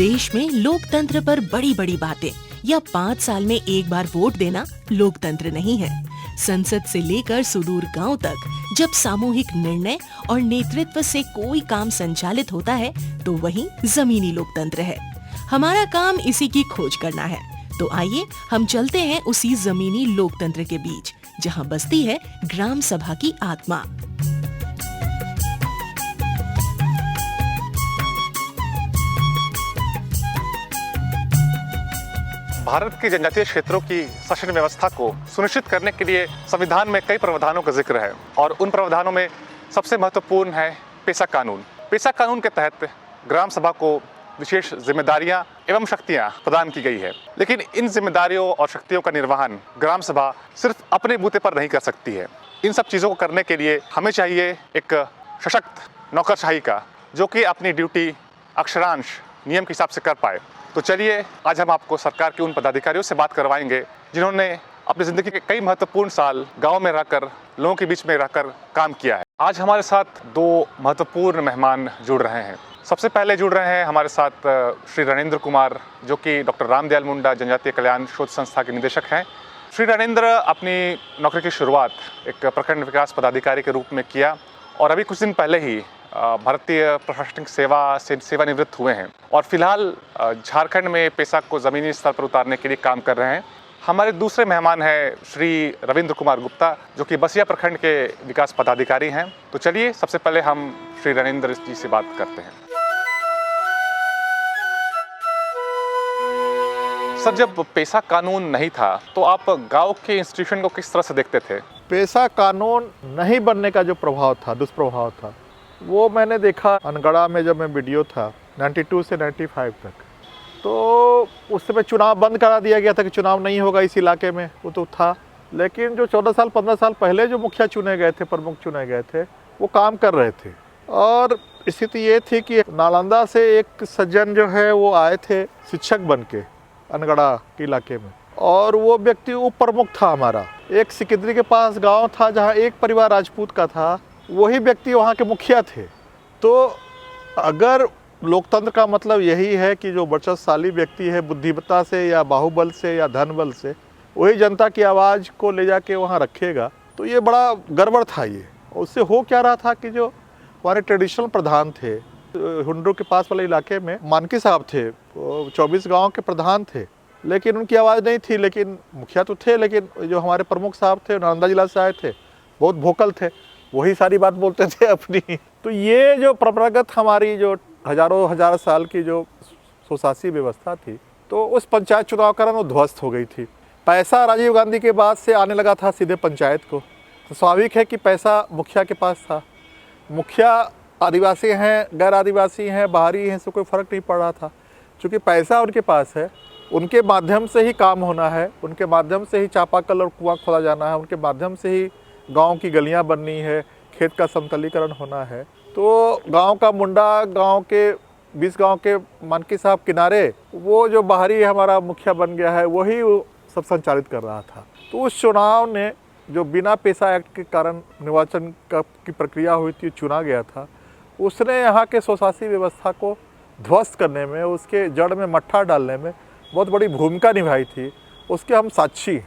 देश में लोकतंत्र पर बड़ी बड़ी बातें या 5 साल में एक बार वोट देना लोकतंत्र नहीं है। संसद से लेकर सुदूर गांव तक जब सामूहिक निर्णय और नेतृत्व से कोई काम संचालित होता है तो वही जमीनी लोकतंत्र है। हमारा काम इसी की खोज करना है। तो आइए हम चलते हैं उसी जमीनी लोकतंत्र के बीच जहां बसती है ग्राम सभा की आत्मा। भारत के जनजातीय क्षेत्रों की शासन व्यवस्था को सुनिश्चित करने के लिए संविधान में कई प्रावधानों का जिक्र है और उन प्रावधानों में सबसे महत्वपूर्ण है पेशा कानून। पेशा कानून के तहत ग्राम सभा को विशेष जिम्मेदारियां एवं शक्तियां प्रदान की गई है, लेकिन इन जिम्मेदारियों और शक्तियों का निर्वहन ग्राम सभा सिर्फ अपने बूते पर नहीं कर सकती है। इन सब चीज़ों को करने के लिए हमें चाहिए एक सशक्त नौकरशाही का, जो कि अपनी ड्यूटी अक्षरांश नियम के हिसाब से कर पाए। तो चलिए आज हम आपको सरकार के उन पदाधिकारियों से बात करवाएंगे जिन्होंने अपनी ज़िंदगी के कई महत्वपूर्ण साल गांव में रहकर, लोगों के बीच में रहकर काम किया है। आज हमारे साथ दो महत्वपूर्ण मेहमान जुड़ रहे हैं। सबसे पहले जुड़ रहे हैं हमारे साथ श्री रणेंद्र कुमार, जो कि डॉक्टर रामदयाल मुंडा जनजातीय कल्याण शोध संस्था के निदेशक हैं। श्री रणेंद्र अपनी नौकरी की शुरुआत एक प्रखंड विकास पदाधिकारी के रूप में किया और अभी कुछ दिन पहले ही भारतीय प्रशासनिक सेवा से सेवानिवृत्त हुए हैं और फिलहाल झारखंड में पेशा को ज़मीनी स्तर पर उतारने के लिए काम कर रहे हैं। हमारे दूसरे मेहमान हैं श्री रविंद्र कुमार गुप्ता, जो कि बसिया प्रखंड के विकास पदाधिकारी हैं। तो चलिए सबसे पहले हम श्री रणेंद्र जी से बात करते हैं। सर, जब पेशा कानून नहीं था तो आप गांव के इंस्टीट्यूशन को किस तरह से देखते थे? पेशा कानून नहीं बनने का जो प्रभाव था, दुष्प्रभाव था, वो मैंने देखा अनगढ़ा में जब मैं वीडियो था 92 से 95 तक। तो उस समय चुनाव बंद करा दिया गया था कि चुनाव नहीं होगा इस इलाके में, वो तो था। लेकिन जो 14 साल 15 साल पहले जो मुखिया चुने गए थे, प्रमुख चुने गए थे, वो काम कर रहे थे। और स्थिति ये थी कि नालंदा से एक सज्जन जो है वो आए थे शिक्षक बन के अनगढ़ा के इलाके में, और वो व्यक्ति उप प्रमुख था हमारा। एक सिकिंदरी के पास गाँव था जहाँ एक परिवार राजपूत का था, वही व्यक्ति वहाँ के मुखिया थे। तो अगर लोकतंत्र का मतलब यही है कि जो वर्चस्वशाली व्यक्ति है बुद्धिमत्ता से या बाहुबल से या धन बल से वही जनता की आवाज़ को ले जाके वहाँ रखेगा, तो ये बड़ा गड़बड़ था। ये उससे हो क्या रहा था कि जो हमारे ट्रेडिशनल प्रधान थे, हुंडरू के पास वाले इलाके में मानकी साहब थे, 24 गाँव के प्रधान थे, लेकिन उनकी आवाज़ नहीं थी। लेकिन मुखिया तो थे, लेकिन जो हमारे प्रमुख साहब थे नालंदा जिला से आए थे, बहुत वोकल थे, वही सारी बात बोलते थे अपनी। तो ये जो परंपरागत हमारी जो हजार साल की जो स्वशासी व्यवस्था थी, तो उस पंचायत चुनाव का वो ध्वस्त हो गई थी। पैसा राजीव गांधी के बाद से आने लगा था सीधे पंचायत को। तो स्वाभाविक है कि पैसा मुखिया के पास था। मुखिया आदिवासी हैं, गैर आदिवासी हैं, बाहरी हैं, इससे कोई फ़र्क नहीं पड़ रहा था। चूँकि पैसा उनके पास है, उनके माध्यम से ही काम होना है, उनके माध्यम से ही चापाकल और कुआँ खोदा जाना है, उनके माध्यम से ही गांव की गलियां बननी है, खेत का समतलीकरण होना है। तो गांव का मुंडा, गांव के 20 गांव के मानकी साहब किनारे, वो जो बाहरी हमारा मुखिया बन गया है, वही वो सब संचालित कर रहा था। तो उस चुनाव ने जो बिना पेशा एक्ट के कारण निर्वाचन की प्रक्रिया हुई थी, चुना गया था, उसने यहाँ के स्वशासी व्यवस्था को ध्वस्त करने में, उसके जड़ में मट्ठा डालने में बहुत बड़ी भूमिका निभाई थी। उसके हम साक्षी।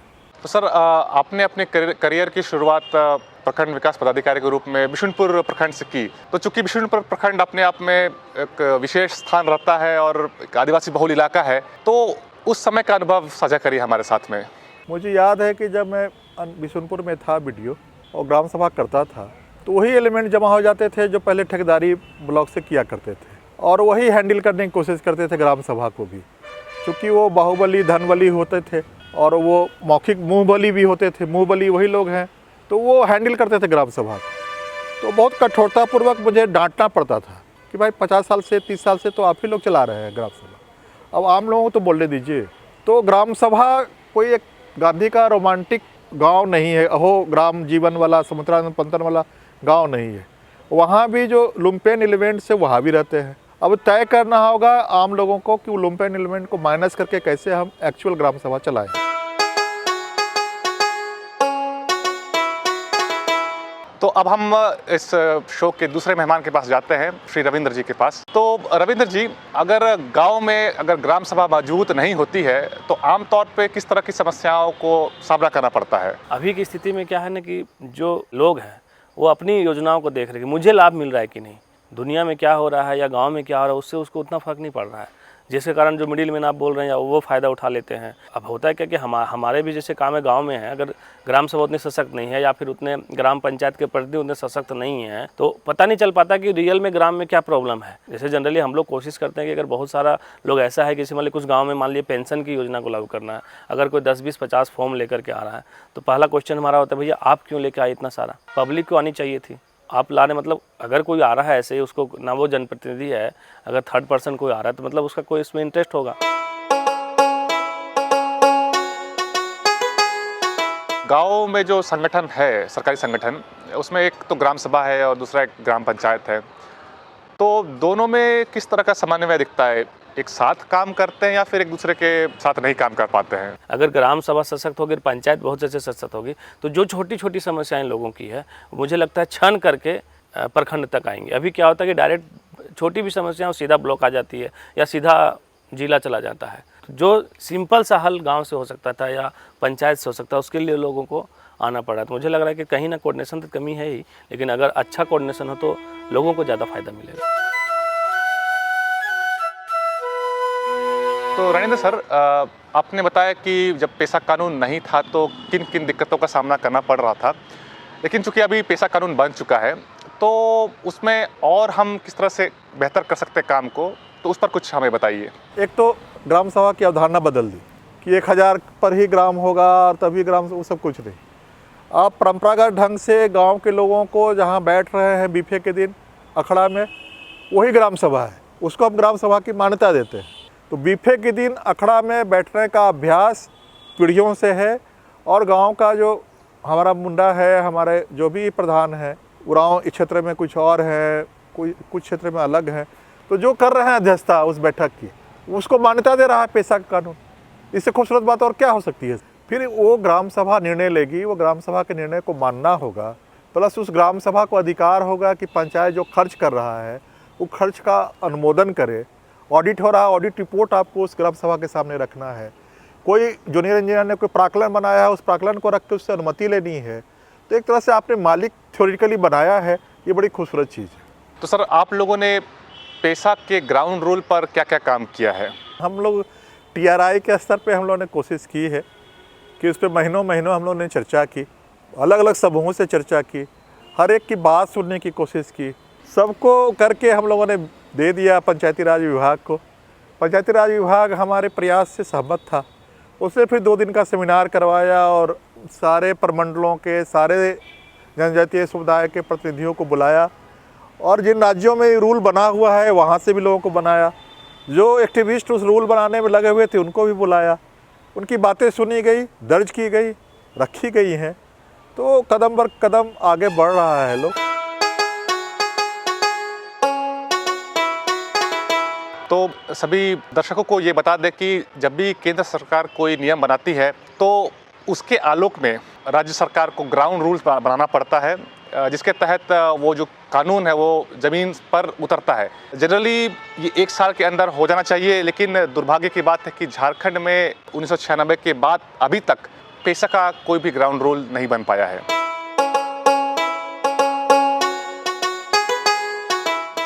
तो सर, आपने अपने करियर की शुरुआत प्रखंड विकास पदाधिकारी के रूप में बिशुनपुर प्रखंड से की। तो चूंकि बिशुनपुर प्रखंड अपने आप में एक विशेष स्थान रखता है और एक आदिवासी बहुल इलाका है, तो उस समय का अनुभव साझा करिए हमारे साथ में। मुझे याद है कि जब मैं बिशुनपुर में था वीडियो और ग्राम सभा करता था, तो वही एलिमेंट जमा हो जाते थे जो पहले ठेकेदारी ब्लॉक से किया करते थे, और वही हैंडल करने की कोशिश करते थे ग्राम सभा को भी। चूँकि वो बाहुबली धनबली होते थे और वो मौखिक मुँह बली भी होते थे। मुँह बली वही लोग हैं, तो वो हैंडल करते थे ग्राम सभा। तो बहुत कठोरतापूर्वक मुझे डांटना पड़ता था कि भाई 50 साल से 30 साल से तो आप ही लोग चला रहे हैं ग्राम सभा, अब आम लोगों को तो बोलने दीजिए। तो ग्राम सभा कोई एक गांधी का रोमांटिक गांव नहीं है, अहो ग्राम जीवन वाला, समुद्रानंद पंतन वाला गांव नहीं है। वहाँ भी जो लुम्पेन एलिमेंट्स है वहाँ भी रहते हैं। अब तय करना होगा आम लोगों को कि लुम्पेन एलिमेंट को माइनस करके कैसे हम एक्चुअल ग्राम सभा चलाएं। तो अब हम इस शो के दूसरे मेहमान के पास जाते हैं, श्री रविंद्र जी के पास। तो रविंद्र जी, अगर गांव में अगर ग्राम सभा मौजूद नहीं होती है तो आमतौर पे किस तरह की समस्याओं को सामना करना पड़ता है? अभी की स्थिति में क्या है ना कि जो लोग हैं वो अपनी योजनाओं को देख रहे हैं कि मुझे लाभ मिल रहा है कि नहीं, दुनिया में क्या हो रहा है या गांव में क्या हो रहा है उससे उसको उतना फर्क नहीं पड़ रहा है, जिसके कारण जो मिडिल मैन आप बोल रहे हैं वो फ़ायदा उठा लेते हैं। अब होता है क्या कि हमारे भी जैसे काम है गांव में है, अगर ग्राम सभा उतने सशक्त नहीं है या फिर उतने ग्राम पंचायत के प्रतिनिधि उतने सशक्त नहीं हैं तो पता नहीं चल पाता कि रियल में ग्राम में क्या प्रॉब्लम है। जैसे जनरली हम लोग कोशिश करते हैं कि अगर बहुत सारा लोग ऐसा है कि जैसे मान लीजिए कुछ गाँव में मान लीजिए पेंशन की योजना को लागू करना है, अगर कोई 10, 20, 50 फॉर्म लेकर के आ रहा है तो पहला क्वेश्चन हमारा होता है भैया आप क्यों लेकर आए इतना सारा, पब्लिक को आनी चाहिए थी, आप ला रहे मतलब अगर कोई आ रहा है ऐसे ही उसको ना वो जनप्रतिनिधि है, अगर थर्ड पर्सन कोई आ रहा है तो मतलब उसका कोई इसमें इंटरेस्ट होगा। गांव में जो संगठन है, सरकारी संगठन, उसमें एक तो ग्राम सभा है और दूसरा एक ग्राम पंचायत है, तो दोनों में किस तरह का समन्वय दिखता है? एक साथ काम करते हैं या फिर एक दूसरे के साथ नहीं काम कर पाते हैं? अगर ग्राम सभा सशक्त होगी, पंचायत बहुत अच्छे सशक्त होगी तो जो छोटी छोटी समस्याएं लोगों की है मुझे लगता है क्षण करके प्रखंड तक आएंगे। अभी क्या होता है कि डायरेक्ट छोटी भी समस्या हो सीधा ब्लॉक आ जाती है या सीधा जिला चला जाता है। तो जो सिंपल सा हल गाँव से हो सकता था या पंचायत से हो सकता है उसके लिए लोगों को आना पड़ा। तो मुझे लग रहा है कि कहीं ना कोऑर्डिनेशन तो कमी है ही, लेकिन अगर अच्छा कोऑर्डिनेशन हो तो लोगों को ज़्यादा फायदा मिलेगा। तो रणेंद्र सर, आपने बताया कि जब पेशा कानून नहीं था तो किन किन दिक्कतों का सामना करना पड़ रहा था, लेकिन चूंकि अभी पेशा कानून बन चुका है तो उसमें और हम किस तरह से बेहतर कर सकते हैं काम को, तो उस पर कुछ हमें बताइए। एक तो ग्राम सभा की अवधारणा बदल दी कि 1000 पर ही ग्राम होगा और तभी ग्राम, वो सब कुछ नहीं। आप परंपरागत ढंग से गांव के लोगों को जहां बैठ रहे हैं बीफे के दिन अखड़ा में, वही ग्राम सभा है, उसको हम ग्राम सभा की मान्यता देते हैं। तो बीफे के दिन अखड़ा में बैठने का अभ्यास पीढ़ियों से है और गांव का जो हमारा मुंडा है, हमारे जो भी प्रधान है, गाँव इस क्षेत्र में कुछ और है, कुछ क्षेत्र में अलग है, तो जो कर रहे हैं अध्यक्षता उस बैठक की, उसको मान्यता दे रहा है पेशा का कानून। इससे खूबसूरत बात और क्या हो सकती है? फिर वो ग्राम सभा निर्णय लेगी, वो ग्राम सभा के निर्णय को मानना होगा, प्लस उस ग्राम सभा को अधिकार होगा कि पंचायत जो खर्च कर रहा है वो खर्च का अनुमोदन करे। ऑडिट हो रहा है, ऑडिट रिपोर्ट आपको उस ग्राम सभा के सामने रखना है। कोई जूनियर इंजीनियर ने कोई प्राक्कलन बनाया है, उस प्राक्कलन को रख के उससे अनुमति लेनी है। तो एक तरह से आपने मालिक थ्योरेटिकली बनाया है, ये बड़ी खूबसूरत चीज़ है। तो सर, आप लोगों ने पेशा के ग्राउंड रूल पर क्या क्या काम किया है? हम लोग TRI के स्तर पे हम लोगों ने कोशिश की है कि उस पर महीनों महीनों हम लोगों ने चर्चा की, अलग अलग समूहों से चर्चा की, हर एक की बात सुनने की कोशिश की, सबको करके हम लोगों ने दे दिया पंचायती राज विभाग को। पंचायती राज विभाग हमारे प्रयास से सहमत था। उसने फिर 2 दिन का सेमिनार करवाया और सारे प्रमंडलों के, सारे जनजातीय समुदाय के प्रतिनिधियों को बुलाया और जिन राज्यों में रूल बना हुआ है वहाँ से भी लोगों को बनाया। जो एक्टिविस्ट उस रूल बनाने में लगे हुए थे उनको भी बुलाया, उनकी बातें सुनी गई, दर्ज की गई, रखी गई हैं। तो कदम बर कदम आगे बढ़ रहा है लोग। तो सभी दर्शकों को ये बता दें कि जब भी केंद्र सरकार कोई नियम बनाती है तो उसके आलोक में राज्य सरकार को ग्राउंड रूल्स बनाना पड़ता है, जिसके तहत वो जो कानून है वो ज़मीन पर उतरता है। जनरली ये 1 साल के अंदर हो जाना चाहिए, लेकिन दुर्भाग्य की बात है कि झारखंड में 1996 के बाद अभी तक पेशा का कोई भी ग्राउंड रूल नहीं बन पाया है।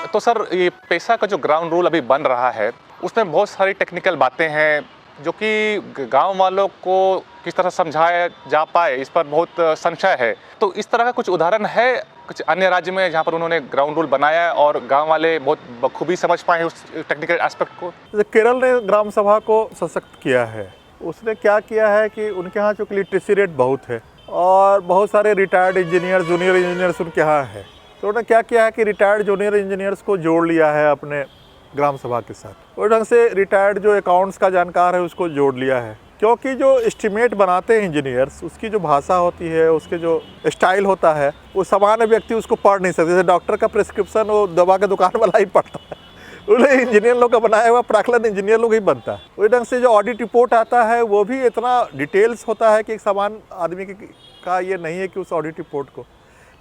तो सर, ये पेशा का जो ग्राउंड रूल अभी बन रहा है उसमें बहुत सारी टेक्निकल बातें हैं जो कि गांव वालों को किस तरह समझाया जा पाए, इस पर बहुत संशय है। तो इस तरह का कुछ उदाहरण है कुछ अन्य राज्य में जहां पर उन्होंने ग्राउंड रूल बनाया और गांव वाले बहुत बखूबी समझ पाए उस टेक्निकल एस्पेक्ट को? केरल ने ग्राम सभा को सशक्त किया है। उसने क्या किया है कि उनके यहाँ जो लिटरेसी रेट बहुत है और बहुत सारे रिटायर्ड इंजीनियर, जूनियर इंजीनियर्स उनके यहाँ है, तो उन्होंने क्या किया है कि रिटायर्ड जूनियर इंजीनियर्स को जोड़ लिया है अपने ग्राम सभा के साथ। उस ढंग से रिटायर्ड जो अकाउंट्स का जानकार है उसको जोड़ लिया है, क्योंकि जो एस्टिमेट बनाते हैं इंजीनियर्स, उसकी जो भाषा होती है, उसके जो स्टाइल होता है, वो सामान्य व्यक्ति उसको पढ़ नहीं सकते। जैसे डॉक्टर का प्रिस्क्रिप्शन वो दवा के दुकान वाला ही पढ़ता है, उन्हें इंजीनियर लोग का बनाया हुआ प्राक्कलन इंजीनियर लोग ही बनता है। उस ढंग से जो ऑडिट रिपोर्ट आता है वो भी इतना डिटेल्स होता है कि एक सामान्य आदमी का ये नहीं है कि उस ऑडिट रिपोर्ट को,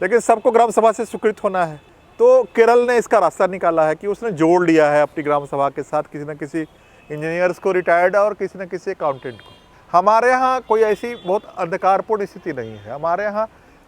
लेकिन सबको ग्राम सभा से स्वीकृत होना है। तो केरल ने इसका रास्ता निकाला है कि उसने जोड़ लिया है अपनी ग्राम सभा के साथ किसी न किसी इंजीनियर्स को रिटायर्ड और किसी न किसी अकाउंटेंट को। हमारे यहाँ कोई ऐसी बहुत अंधकारपूर्ण स्थिति नहीं है। हमारे यहाँ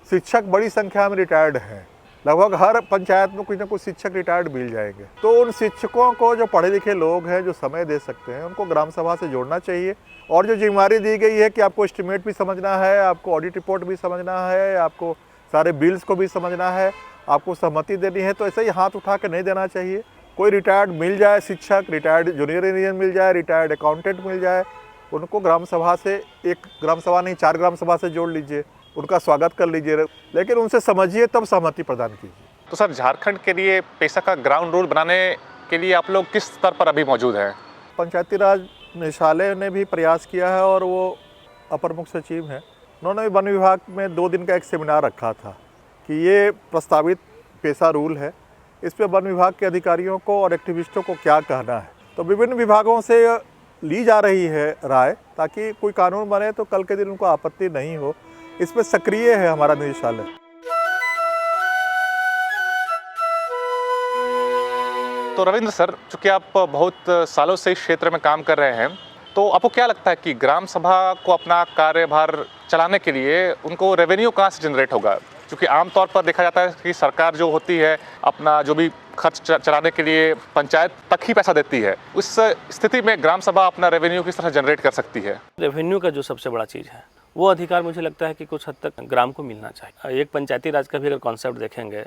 शिक्षक बड़ी संख्या में रिटायर्ड हैं। लगभग हर पंचायत में कुछ न कुछ शिक्षक रिटायर्ड मिल जाएंगे। तो उन शिक्षकों को, जो पढ़े लिखे लोग हैं, जो समय दे सकते हैं, उनको ग्राम सभा से जोड़ना चाहिए। और जो जिम्मेदारी दी गई है कि आपको एस्टिमेट भी समझना है, आपको ऑडिट रिपोर्ट भी समझना है, आपको सारे बिल्स को भी समझना है, आपको सहमति देनी है, तो ऐसे ही हाथ उठा के नहीं देना चाहिए। कोई रिटायर्ड मिल जाए शिक्षक, रिटायर्ड जूनियर इंजीनियर मिल जाए, रिटायर्ड अकाउंटेंट मिल जाए, उनको ग्राम सभा से, एक ग्राम सभा नहीं 4 ग्राम सभा से जोड़ लीजिए, उनका स्वागत कर लीजिए, लेकिन उनसे समझिए तब सहमति प्रदान कीजिए। तो सर, झारखंड के लिए पेसा का ग्राउंड रूल बनाने के लिए आप लोग किस स्तर पर अभी मौजूद हैं? पंचायती राज निदेशालय ने भी प्रयास किया है और वो अपर मुख्य सचिव हैं, उन्होंने भी वन विभाग में 2 दिन का एक सेमिनार रखा था कि ये प्रस्तावित पेसा रूल है, इस पे वन विभाग के अधिकारियों को और एक्टिविस्टों को क्या कहना है। तो विभिन्न विभागों से ली जा रही है राय, ताकि कोई कानून बने तो कल के दिन उनको आपत्ति नहीं हो। इस पे सक्रिय है हमारा निदेशालय। तो रविंद्र सर, चूँकि आप बहुत सालों से इस क्षेत्र में काम कर रहे हैं, तो आपको क्या लगता है कि ग्राम सभा को अपना कार्यभार चलाने के लिए उनको रेवेन्यू कहाँ से जनरेट होगा? क्योंकि आमतौर पर देखा जाता है कि सरकार जो होती है अपना जो भी खर्च चलाने के लिए पंचायत तक ही पैसा देती है। उस स्थिति में ग्राम सभा अपना रेवेन्यू किस तरह जनरेट कर सकती है? रेवेन्यू का जो सबसे बड़ा चीज़ है वो अधिकार मुझे लगता है कि कुछ हद तक ग्राम को मिलना चाहिए। एक पंचायती राज का भी अगर कॉन्सेप्ट देखेंगे,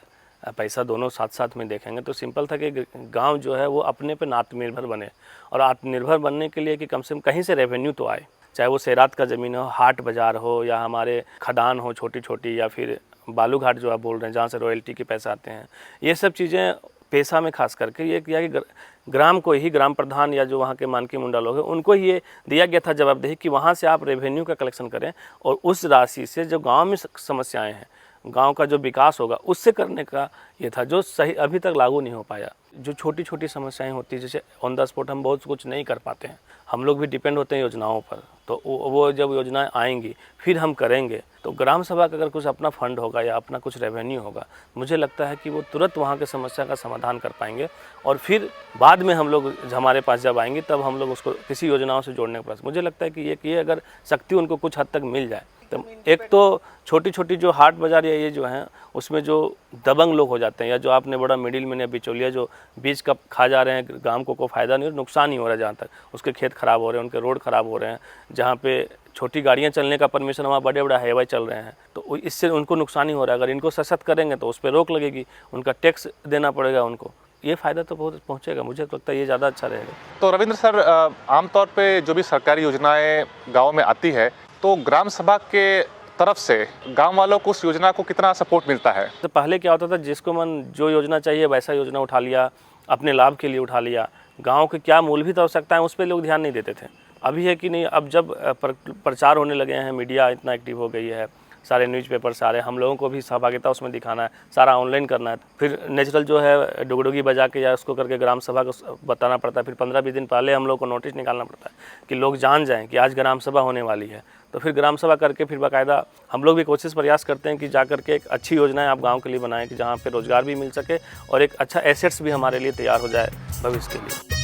पैसा दोनों साथ साथ में देखेंगे, तो सिंपल था कि गांव जो है वो अपने पे आत्मनिर्भर बने, और आत्मनिर्भर बनने के लिए कि कम से कम कहीं से रेवेन्यू तो आए, चाहे वो सेरात का ज़मीन हो, हाट बाज़ार हो, या हमारे खदान हो छोटी छोटी, या फिर बालू घाट जो आप बोल रहे हैं जहाँ से रॉयल्टी के पैसे आते हैं। ये सब चीज़ें पेशा में खास करके ये किया कि ग्राम को ही, ग्राम प्रधान या जो वहाँ के मानकी मुंडा लोग हैं, उनको ही ये दिया गया था जवाबदेही कि वहाँ से आप रेवेन्यू का कलेक्शन करें, और उस राशि से जो गांव में समस्याएं हैं, गांव का जो विकास होगा उससे करने का ये था, जो सही अभी तक लागू नहीं हो पाया। जो छोटी छोटी समस्याएं होती हैं, जैसे ऑन द स्पॉट हम बहुत कुछ नहीं कर पाते हैं, हम लोग भी डिपेंड होते हैं योजनाओं पर, तो वो जब योजनाएं आएंगी फिर हम करेंगे। तो ग्राम सभा का अगर कुछ अपना फंड होगा या अपना कुछ रेवेन्यू होगा, मुझे लगता है कि वो तुरंत वहाँ के समस्या का समाधान कर पाएंगे, और फिर बाद में हम लोग हमारे पास जब आएंगे तब हम लोग उसको किसी योजनाओं से जोड़ने के पास, मुझे लगता है कि ये अगर शक्ति उनको कुछ हद तक मिल जाए, तो एक तो छोटी छोटी जो हाट बाज़ार या ये जो हैं उसमें जो दबंग लोग हो जाते हैं, या जो आपने बड़ा मिडिल मैन या बिचौलिया जो बीच का खा जा रहे हैं, गांव को कोई फ़ायदा नहीं, नुकसान ही हो रहा है, जहाँ तक उसके खेत ख़राब हो रहे हैं, उनके रोड ख़राब हो रहे हैं, जहाँ पे छोटी गाड़ियाँ चलने का परमिशन वहाँ बड़े बड़े हाईवे चल रहे हैं, तो इससे उनको नुकसान ही हो रहा है। अगर इनको सशक्त करेंगे तो उस पर रोक लगेगी, उनका टैक्स देना पड़ेगा उनको, ये फ़ायदा तो बहुत पहुँचेगा। मुझे लगता है ये ज़्यादा अच्छा रहेगा। तो रविंद्र सर, आमतौर पे जो भी सरकारी योजनाएं गाँव में आती है, तो ग्राम सभा के तरफ से गांव वालों को उस योजना को कितना सपोर्ट मिलता है? तो पहले क्या होता था, जिसको मन जो योजना चाहिए वैसा योजना उठा लिया, अपने लाभ के लिए उठा लिया, गांव के क्या मूलभूत आवश्यकता है उस पर लोग ध्यान नहीं देते थे। अभी है कि नहीं, अब जब प्रचार होने लगे हैं, मीडिया इतना एक्टिव हो गई है, सारे न्यूज़पेपर, सारे हम लोगों को भी सहभागिता उसमें दिखाना है, सारा ऑनलाइन करना है, फिर नेचुरल जो है डुगडुगी बजा के या उसको करके ग्राम सभा को बताना पड़ता है, फिर 15-20 दिन पहले हम लोग को नोटिस निकालना पड़ता है कि लोग जान जाएं कि आज ग्राम सभा होने वाली है। तो फिर ग्राम सभा करके फिर बाकायदा हम लोग भी प्रयास करते हैं कि जा करके एक अच्छी योजनाएं आप गाँव के लिए बनाएं कि जहाँ पर रोज़गार भी मिल सके और एक अच्छा एसेट्स भी हमारे लिए तैयार हो जाए भविष्य के लिए।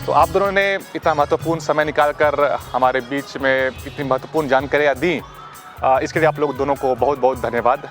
तो आप दोनों ने इतना महत्वपूर्ण समय निकालकर हमारे बीच में इतनी महत्वपूर्ण जानकारियाँ दी, इसके लिए आप लोग दोनों को बहुत बहुत धन्यवाद।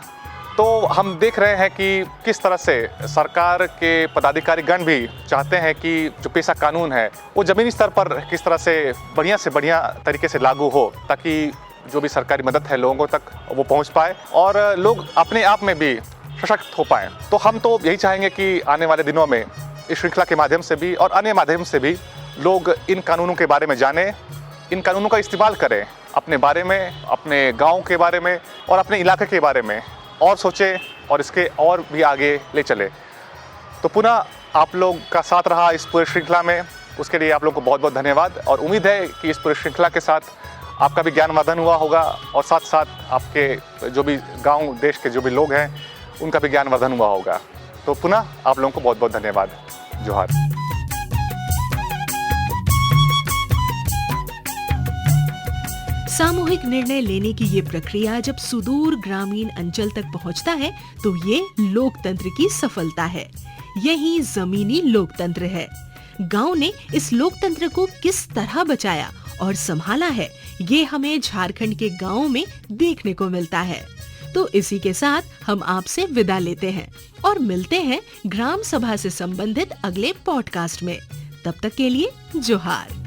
तो हम देख रहे हैं कि किस तरह से सरकार के पदाधिकारीगण भी चाहते हैं कि जो पेसा कानून है वो ज़मीनी स्तर पर किस तरह से बढ़िया तरीके से लागू हो, ताकि जो भी सरकारी मदद है लोगों तक वो पहुँच पाए और लोग अपने आप में भी सशक्त हो पाएँ। तो हम तो यही चाहेंगे कि आने वाले दिनों में इस श्रृंखला के माध्यम से भी और अन्य माध्यम से भी लोग इन कानूनों के बारे में जानें, इन कानूनों का इस्तेमाल करें अपने बारे में, अपने गांव के बारे में और अपने इलाके के बारे में, और सोचें और इसके और भी आगे ले चले। तो पुनः आप लोग का साथ रहा इस पूरे श्रृंखला में, उसके लिए आप लोग को बहुत बहुत धन्यवाद। और उम्मीद है कि इस पूरे श्रृंखला के साथ आपका भी ज्ञानवर्धन हुआ होगा और साथ साथ आपके जो भी गाँव देश के जो भी लोग हैं उनका भी ज्ञानवर्धन हुआ होगा। तो पुनः आप लोगों को बहुत बहुत धन्यवाद। जोहार। सामूहिक निर्णय लेने की ये प्रक्रिया जब सुदूर ग्रामीण अंचल तक पहुंचता है तो ये लोकतंत्र की सफलता है। यही जमीनी लोकतंत्र है। गांव ने इस लोकतंत्र को किस तरह बचाया और संभाला है, ये हमें झारखंड के गांवों में देखने को मिलता है। तो इसी के साथ हम आपसे विदा लेते हैं और मिलते हैं ग्राम सभा से संबंधित अगले पॉडकास्ट में। तब तक के लिए जोहार।